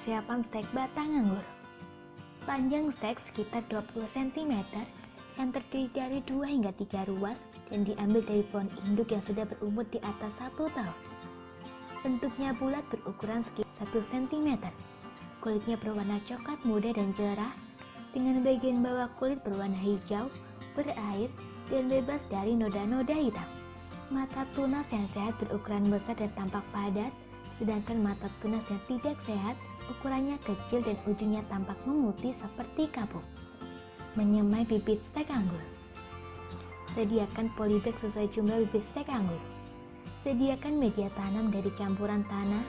persiapan stek batang anggur. Panjang stek sekitar 20 cm yang terdiri dari 2 hingga 3 ruas dan diambil dari pohon induk yang sudah berumur di atas 1 tahun. Bentuknya bulat berukuran sekitar 1 cm. Kulitnya berwarna coklat muda dan cerah, dengan bagian bawah kulit berwarna hijau, berair, dan bebas dari noda-noda hitam. Mata tunas yang sehat berukuran besar dan tampak padat, sedangkan mata tunas yang tidak sehat ukurannya kecil dan ujungnya tampak memutih seperti kapuk. Menyemai bibit stek anggur. Sediakan polybag sesuai jumlah bibit stek anggur. Sediakan media tanam dari campuran tanah,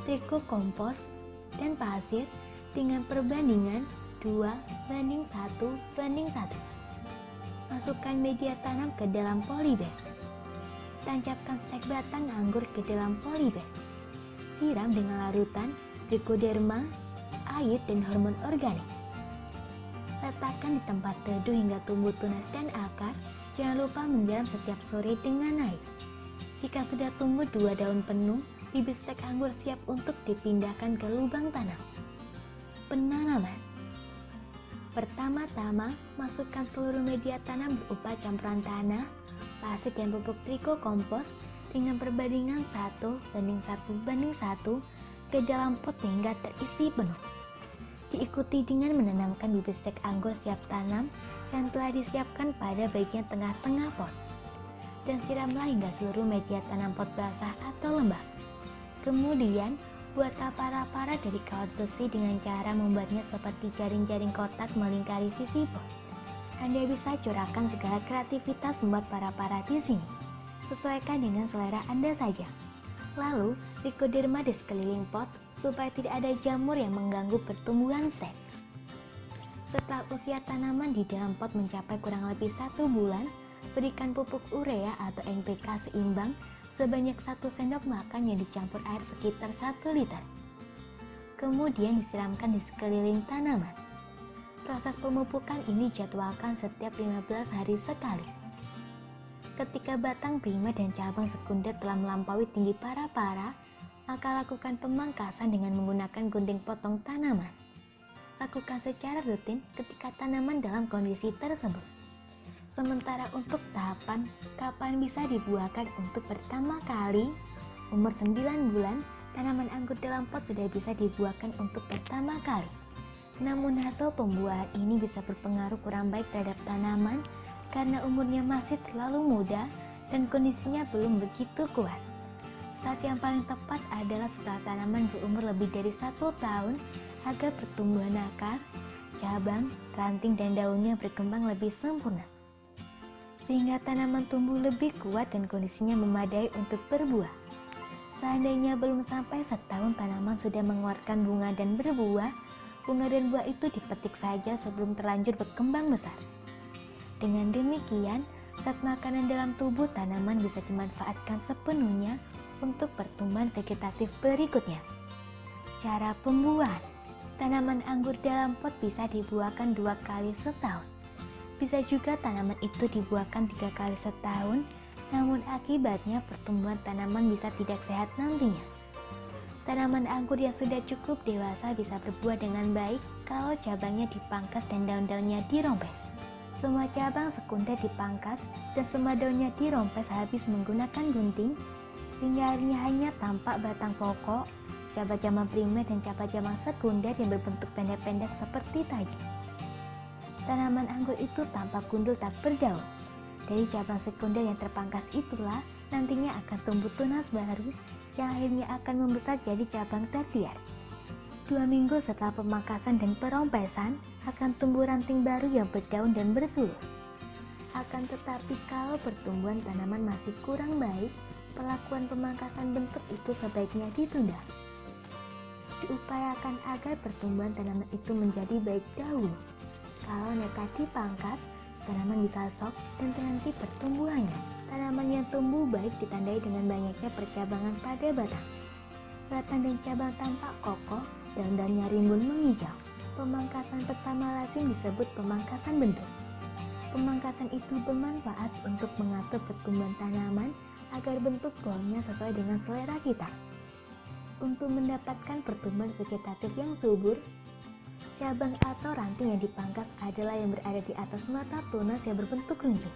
triko kompos, dan pasir dengan perbandingan 2:1:1. Masukkan media tanam ke dalam polybag. Tancapkan stek batang anggur ke dalam polybag. Siram dengan larutan trichoderma, air, dan hormon organik. Letakkan di tempat teduh hingga tumbuh tunas dan akar. Jangan lupa menyiram setiap sore dengan air. Jika sudah tumbuh 2 daun penuh, bibit stek anggur siap untuk dipindahkan ke lubang tanam. Penanaman. Pertama-tama, masukkan seluruh media tanam berupa campuran tanah, pasir, dan pupuk triko kompos dengan perbandingan 1:1:1 ke dalam pot hingga terisi penuh. Diikuti dengan menanamkan bibit stek anggur siap tanam yang telah disiapkan pada bagian tengah-tengah pot. Dan siramlah hingga seluruh media tanam pot basah atau lembab. Kemudian, buat para-para dari kawat besi dengan cara membuatnya seperti jaring-jaring kotak melingkari sisi pot. Anda bisa curahkan segala kreativitas membuat para-para di sini. Sesuaikan dengan selera Anda saja. Lalu, trichoderma di sekeliling pot supaya tidak ada jamur yang mengganggu pertumbuhan stek. Setelah usia tanaman di dalam pot mencapai kurang lebih 1 bulan, berikan pupuk urea atau NPK seimbang sebanyak 1 sendok makan yang dicampur air sekitar 1 liter. Kemudian disiramkan di sekeliling tanaman. Proses pemupukan ini dijadwalkan setiap 15 hari sekali. Ketika batang primer dan cabang sekunder telah melampaui tinggi para-para, maka lakukan pemangkasan dengan menggunakan gunting potong tanaman. Lakukan secara rutin ketika tanaman dalam kondisi tersebut. Sementara untuk tahapan kapan bisa dibuahkan untuk pertama kali, umur 9 bulan, tanaman anggur dalam pot sudah bisa dibuahkan untuk pertama kali. Namun hasil pembuahan ini bisa berpengaruh kurang baik terhadap tanaman karena umurnya masih terlalu muda dan kondisinya belum begitu kuat. Saat yang paling tepat adalah setelah tanaman berumur lebih dari 1 tahun agar pertumbuhan akar, cabang, ranting, dan daunnya berkembang lebih sempurna. Sehingga tanaman tumbuh lebih kuat dan kondisinya memadai untuk berbuah. Seandainya belum sampai setahun tanaman sudah mengeluarkan bunga dan berbuah, bunga dan buah itu dipetik saja sebelum terlanjur berkembang besar. Dengan demikian, zat makanan dalam tubuh tanaman bisa dimanfaatkan sepenuhnya untuk pertumbuhan vegetatif berikutnya. Cara pembuahan. Tanaman anggur dalam pot bisa dibuahkan 2 kali setahun. Bisa juga tanaman itu dibuahkan 3 kali setahun, namun akibatnya pertumbuhan tanaman bisa tidak sehat nantinya. Tanaman anggur yang sudah cukup dewasa bisa berbuah dengan baik kalau cabangnya dipangkas dan daun-daunnya dirompes. Semua cabang sekunder dipangkas dan semua daunnya dirompes habis menggunakan gunting, sehingga akhirnya hanya tampak batang pokok, cabang-cabang primer dan cabang-cabang sekunder yang berbentuk pendek-pendek seperti taji. Tanaman anggur itu tampak gundul tak berdaun. Dari cabang sekunder yang terpangkas itulah nantinya akan tumbuh tunas baru yang akhirnya akan membesar jadi cabang tertiar. 2 minggu setelah pemangkasan dan perompesan akan tumbuh ranting baru yang berdaun dan bersuluh. Akan tetapi kalau pertumbuhan tanaman masih kurang baik, pelakuan pemangkasan bentuk itu sebaiknya ditunda. Diupayakan agar pertumbuhan tanaman itu menjadi baik dahulu. Kalau nekat dipangkas, tanaman bisa shock dan terhenti pertumbuhannya. Tanaman yang tumbuh baik ditandai dengan banyaknya percabangan pada batang. Batang dan cabang tampak kokoh, daun-daunnya rimbun menghijau. Pemangkasan pertama lazim disebut pemangkasan bentuk. Pemangkasan itu bermanfaat untuk mengatur pertumbuhan tanaman agar bentuk pohonnya sesuai dengan selera kita. Untuk mendapatkan pertumbuhan vegetatif yang subur, cabang atau ranting yang dipangkas adalah yang berada di atas mata tunas yang berbentuk runcing.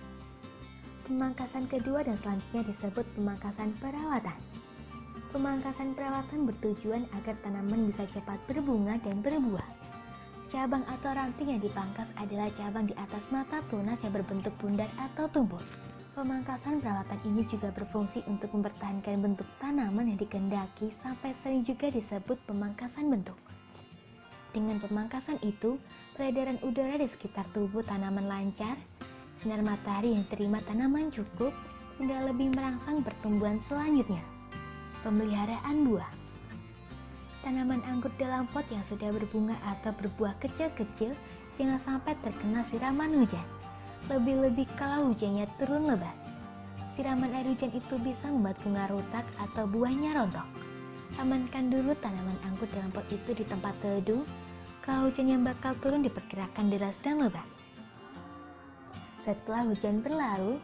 Pemangkasan kedua dan selanjutnya disebut pemangkasan perawatan. Pemangkasan perawatan bertujuan agar tanaman bisa cepat berbunga dan berbuah. Cabang atau ranting yang dipangkas adalah cabang di atas mata tunas yang berbentuk bundar atau tumpul. Pemangkasan perawatan ini juga berfungsi untuk mempertahankan bentuk tanaman yang dikehendaki sampai sering juga disebut pemangkasan bentuk. Dengan pemangkasan itu, peredaran udara di sekitar tubuh tanaman lancar, sinar matahari yang diterima tanaman cukup, sehingga lebih merangsang pertumbuhan selanjutnya. Pemeliharaan buah. Tanaman anggur dalam pot yang sudah berbunga atau berbuah kecil-kecil jangan sampai terkena siraman hujan. Lebih-lebih kalau hujannya turun lebat. Siraman air hujan itu bisa membuat bunga rusak atau buahnya rontok. Amankan dulu tanaman anggur dalam pot itu di tempat teduh. Kalau hujan yang bakal turun diperkirakan deras dan lebat. Setelah hujan berlalu,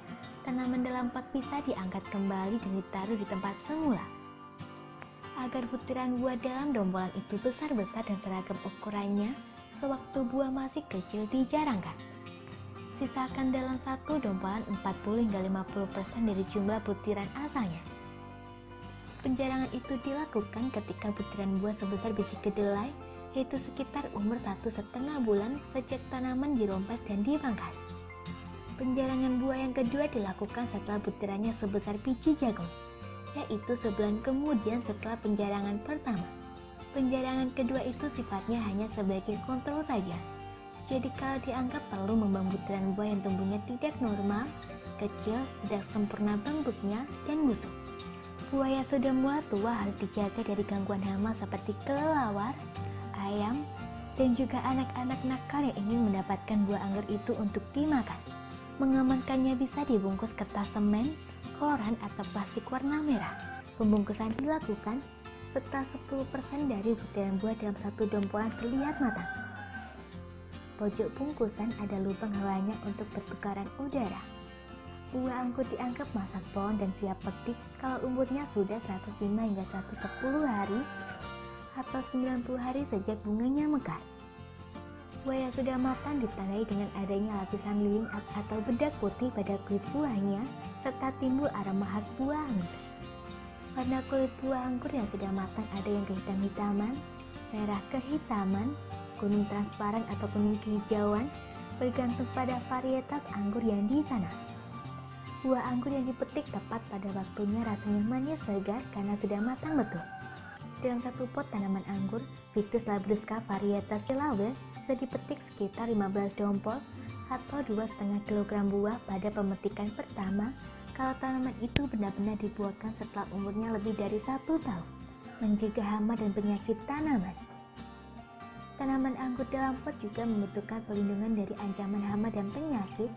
tanaman dalam pot bisa diangkat kembali dan ditaruh di tempat semula. Agar butiran buah dalam dombolan itu besar-besar dan seragam ukurannya, sewaktu buah masih kecil dijarangkan. Sisakan dalam satu dombolan 40 hingga 50% dari jumlah butiran asalnya. Penjarangan itu dilakukan ketika butiran buah sebesar biji kedelai, yaitu sekitar umur 1,5 bulan sejak tanaman dirompes dan dipangkas. Penjarangan buah yang kedua dilakukan setelah butirannya sebesar biji jagung, yaitu sebulan kemudian setelah penjarangan pertama. Penjarangan kedua itu sifatnya hanya sebagai kontrol saja. Jadi kalau dianggap perlu membuang butiran buah yang tumbuhnya tidak normal, kecil, tidak sempurna bentuknya, dan busuk. Buah yang sudah mulai tua harus dijaga dari gangguan hama seperti kelelawar, ayam, dan juga anak-anak nakal yang ingin mendapatkan buah anggur itu untuk dimakan. Mengamankannya bisa dibungkus kertas semen, koran, atau plastik warna merah. Pembungkusan dilakukan setelah 10% dari butiran buah dalam satu dombolan terlihat matang. Pojok bungkusan ada lubang hawanya untuk pertukaran udara. Buah anggur dianggap masak pohon dan siap petik kalau umurnya sudah 105 hingga 110 hari atau 90 hari sejak bunganya mekar. Buah yang sudah matang ditandai dengan adanya lapisan lilin atau bedak putih pada kulit buahnya serta timbul aroma khas buah anggur. Warna kulit buah anggur yang sudah matang ada yang kehitam-hitaman, merah kehitaman, kuning transparan atau kuning kehijauan, bergantung pada varietas anggur yang ditanam. Buah anggur yang dipetik tepat pada waktunya rasanya manis segar karena sudah matang betul. Dalam satu pot tanaman anggur, Ficus labrusca varietas Delaware bisa dipetik sekitar 15 dompol atau 2,5 kg buah pada pemetikan pertama kalau tanaman itu benar-benar dibuahkan setelah umurnya lebih dari 1 tahun. Mencegah hama dan penyakit tanaman. Tanaman anggur dalam pot juga membutuhkan perlindungan dari ancaman hama dan penyakit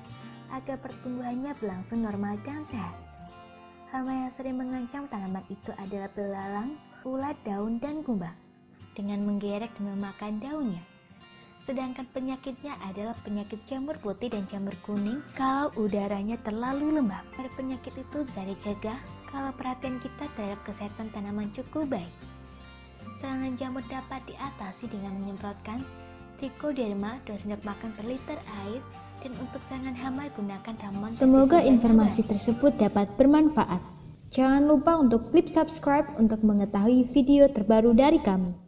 agar pertumbuhannya berlangsung normal dan sehat. Hama yang sering mengancam tanaman itu adalah belalang, ulat daun, dan kumbang dengan menggerek dan memakan daunnya. Sedangkan penyakitnya adalah penyakit jamur putih dan jamur kuning kalau udaranya terlalu lembab. Pada penyakit itu bisa dicegah kalau perhatian kita terhadap kesehatan tanaman cukup baik. Serangan jamur dapat diatasi dengan menyemprotkan Trichoderma 2 sendok makan per liter air, dan untuk serangan hama gunakan ramuan. Semoga informasi tersebut dapat bermanfaat. Jangan lupa untuk klik subscribe untuk mengetahui video terbaru dari kami.